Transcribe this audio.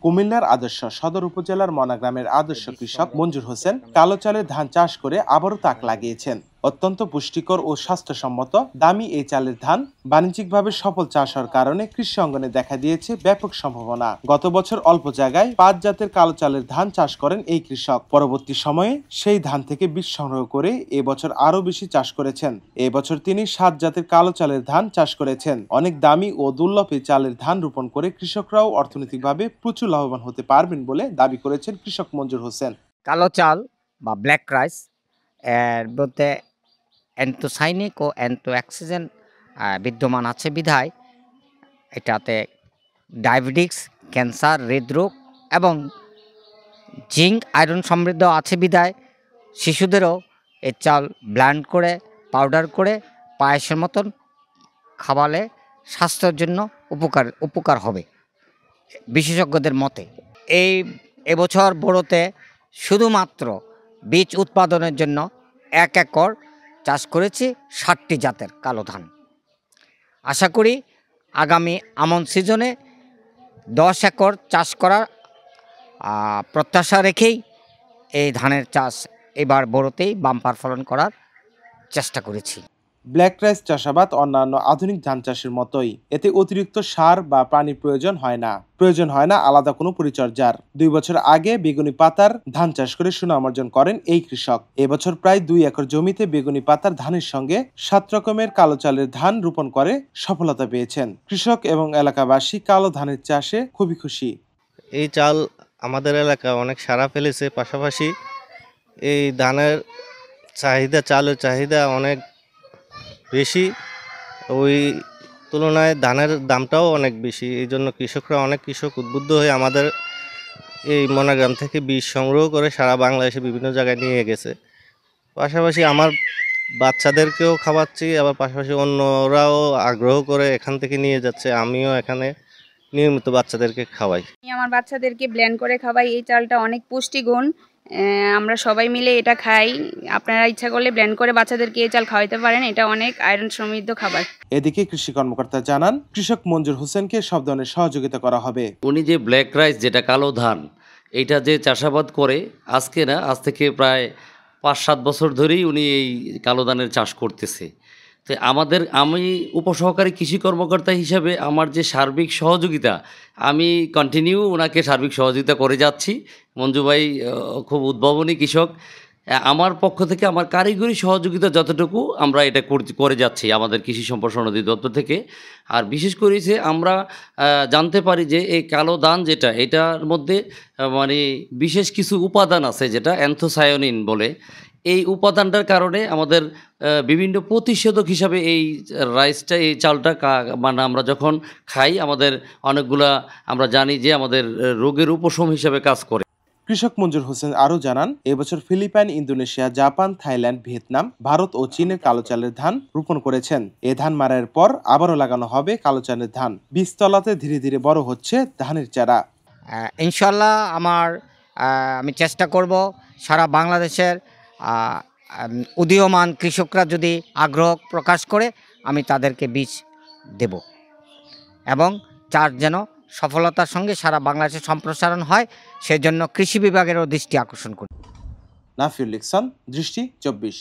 কুমিল্লার আদর্শ সদর উপজেলার মনা গ্রামের আদর্শ কৃষক মঞ্জুর হোসেন কালো চালের ধান চাষ করে আবারও তাক লাগিয়েছেন। অত্যন্ত পুষ্টিকর ও স্বাস্থ্যসম্মত দামি এই চালের ধান বাণিজ্যিকভাবে সফল চাষ হওয়ার কারণে কৃষি অঙ্গনে দেখা দিয়েছে ব্যাপক সম্ভাবনা। গত বছর অল্প জায়গায় 5 জাতের কালো চালের ধান চাষ করেন এই কৃষক। পরবর্তী সময়ে সেই ধান থেকে বীজ সংগ্রহ করে এবছর আরো বেশি চাষ করেছেন। এবছর তিনি 7 জাতের কালো চালের ধান চাষ করেছেন। অনেক দামি ও দুর্লভ এই চালের ধান রোপণ করে কৃষকরাও অর্থনৈতিকভাবে প্রচুর লাভবান হতে পারবেন বলে দাবি করেছেন কৃষক মঞ্জুর হোসেন। কালো চাল বা ব্ল্যাক রাইস এর মধ্যে অ্যান্থোসাইনিক ও অ্যান্থোঅক্সিডেন্ট বিদ্যমান আছে বিধায় এটাতে ডায়াবেটিক্স, ক্যান্সার, হৃদরোগ এবং জিঙ্ক আয়রন সমৃদ্ধ আছে বিধায় শিশুদেরও এই চাল ব্লেন্ড করে পাউডার করে পায়েসের মতন খাওয়ালে স্বাস্থ্যের জন্য উপকার হবে বিশেষজ্ঞদের মতে। এবছর বোরোতে শুধুমাত্র বীজ উৎপাদনের জন্য 1 একর চাষ করেছি 60টি জাতের কালো ধান। আশা করি আগামী আমন সিজনে 10 একর চাষ করার প্রত্যাশা রেখেই এই ধানের চাষ এবার বোরোতেই বাম্পার ফলন করার চেষ্টা করেছি। ব্ল্যাক রাইস চাষাবাদ অন্যান্য আধুনিক ধান চাষের মতোই এতে অতিরিক্ত সার বা পানির প্রয়োজন হয় না আলাদা কোনো পরিচর্যার। 2 বছর আগে বেগুনি পাতার ধান চাষ করে সুনাম অর্জন করেন এই কৃষক। এবছর প্রায় 2 একর জমিতে বেগুনি পাতার ধানের সঙ্গে 7 রকমের কালো চালের ধান রোপণ করে সফলতা পেয়েছেন। কৃষক এবং এলাকাবাসী কালো ধানের চাষে খুবই খুশি। এই চাল আমাদের এলাকায় অনেক সাড়া ফেলেছে, পাশাপাশি এই ধানের চালের চাহিদা অনেক বেশি, ওই তুলনায় ধানের দামটাও অনেক বেশি। এই জন্য অনেক কৃষক উদ্বুদ্ধ হয়ে আমাদের এই মনাগ্রাম থেকে বীজ সংগ্রহ করে সারা বাংলাদেশে বিভিন্ন জায়গায় নিয়ে গেছে। পাশাপাশি আমার বাচ্চাদেরকেও খাওয়াচ্ছি, আবার পাশাপাশি অন্যরাও আগ্রহ করে এখান থেকে নিয়ে যাচ্ছে। আমিও এখানে নিয়মিত বাচ্চাদেরকে খাওয়াই। আমার বাচ্চাদেরকে ব্লেন্ড করে খাওয়াই। এই চালটা অনেক পুষ্টিগুণ, আমরা সবাই মিলে এটা খাই। আপনারা ইচ্ছা করলে ব্লেন্ড করে বাচ্চাদেরকে এই চাল খাওয়াইতে পারেন, এটা অনেক আয়রন সমৃদ্ধ খাবার। এদিকে কৃষি কর্মকর্তা জানান কৃষক মঞ্জুর হোসেনকে সব ধরনের সহযোগিতা করা হবে। উনি যে ব্ল্যাক রাইস যেটা কালো ধান এইটা যে চাষাবাদ করে আজকে না, আজ থেকে প্রায় 5-7 বছর ধরেই উনি এই কালো ধানের চাষ করতেছে। তো আমি উপসহকারী কৃষি কর্মকর্তা হিসাবে আমার যে সার্বিক সহযোগিতা, আমি কন্টিনিউ ওনাকে সার্বিক সহযোগিতা করে যাচ্ছি। মঞ্জু ভাই খুব উদ্ভাবনী কৃষক। আমার পক্ষ থেকে আমার কারিগরি সহযোগিতা যতটুকু আমরা এটা করে যাচ্ছি আমাদের কৃষি সম্প্রসারণ অধিদপ্তর থেকে। আর বিশেষ করে যে আমরা জানতে পারি যে এই কালো ধান যেটা, এটার মধ্যে মানে বিশেষ কিছু উপাদান আছে যেটা অ্যান্থোসায়ানিন বলে। এই উপাদানটার কারণে আমাদের বিভিন্ন প্রতিষেধক হিসাবে এই রাইসটা, এই চালটা মানে আমরা যখন খাই আমাদের অনেকগুলা আমরা জানি যে আমাদের রোগের উপশম হিসাবে কাজ করে। কৃষক মঞ্জুর হোসেন আরও জানান এবছর Philippines, Indonesia, Japan, Thailand, Vietnam, Bharat ও চীনের কালো চালের ধান রোপণ করেছেন। এ ধান মারার পর আবারও লাগানো হবে কালো চালের ধান। বীজতলাতে ধীরে ধীরে বড় হচ্ছে ধানের চারা। ইনশাল্লাহ আমি চেষ্টা করব সারা বাংলাদেশের উদীয়মান কৃষকরা যদি আগ্রহ প্রকাশ করে আমি তাদেরকে বীজ দেব এবং চাষ যেন সফলতার সঙ্গে সারা বাংলাদেশে সম্প্রসারণ হয়, সেজন্য কৃষি বিভাগেরও দৃষ্টি আকর্ষণ করি। নাফিউল ইহসান, দৃষ্টি 24।